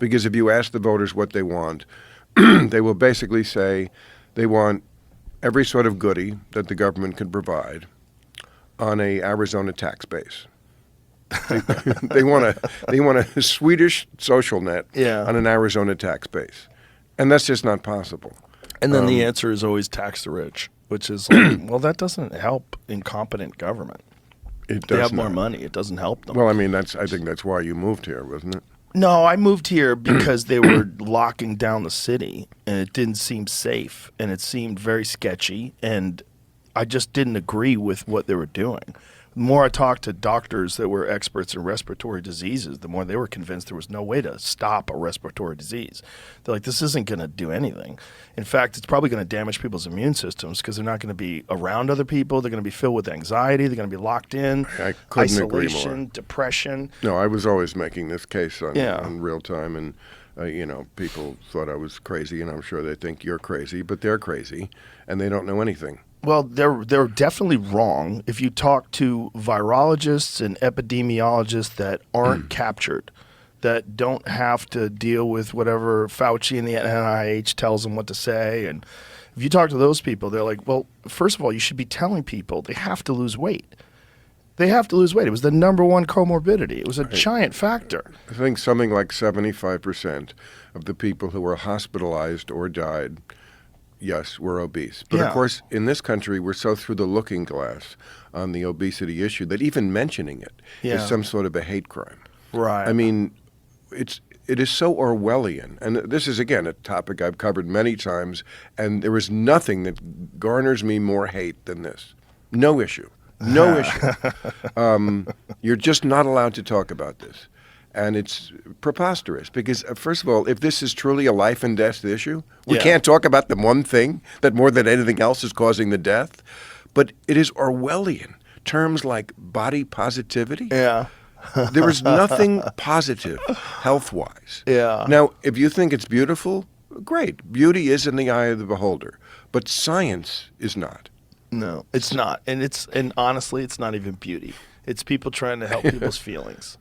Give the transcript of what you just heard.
Because if you ask the voters what they want, they will basically say they want every sort of goodie that the government can provide on a Arizona tax base. They want a Swedish social net on an Arizona tax base, and that's just not possible. And then the answer is always tax the rich, which is like, well, that doesn't help incompetent government. It does they have not. more money. It doesn't help them. Well, I mean, I think that's why you moved here, wasn't it? No, I moved here because they were locking down the city, and it didn't seem safe, and it seemed very sketchy, and I just didn't agree with what they were doing. The more I talked to doctors that were experts in respiratory diseases, the more they were convinced there was no way to stop a respiratory disease. They're like, this isn't going to do anything. In fact, it's probably going to damage people's immune systems because they're not going to be around other people. They're going to be filled with anxiety. They're going to be locked in. I couldn't agree isolation, more. Depression. No, I was always making this case on Yeah. real time, and people thought I was crazy, and I'm sure they think you're crazy, but they're crazy, and they don't know anything. Well, they're definitely wrong. If you talk to virologists and epidemiologists that aren't captured, that don't have to deal with whatever Fauci and the NIH tells them what to say, and if you talk to those people, they're like, well, first of all, you should be telling people they have to lose weight. They have to lose weight. It was the #1 comorbidity. It was a giant factor. I think something like 75% of the people who were hospitalized or died, yes, were obese. But of course, in this country, we're so through the looking glass on the obesity issue that even mentioning it is some sort of a hate crime. Right. I mean, it is so Orwellian. And this is, again, a topic I've covered many times, and there is nothing that garners me more hate than this. No issue. No issue. You're just not allowed to talk about this. And it's preposterous because, first of all, if this is truly a life and death issue, we can't talk about the one thing that more than anything else is causing the death. But it is Orwellian. Terms like body positivity. Yeah. There is nothing positive health-wise. Yeah. Now, if you think it's beautiful, great. Beauty is in the eye of the beholder. But science is not. No, it's not. And honestly, it's not even beauty. It's people trying to help people's feelings.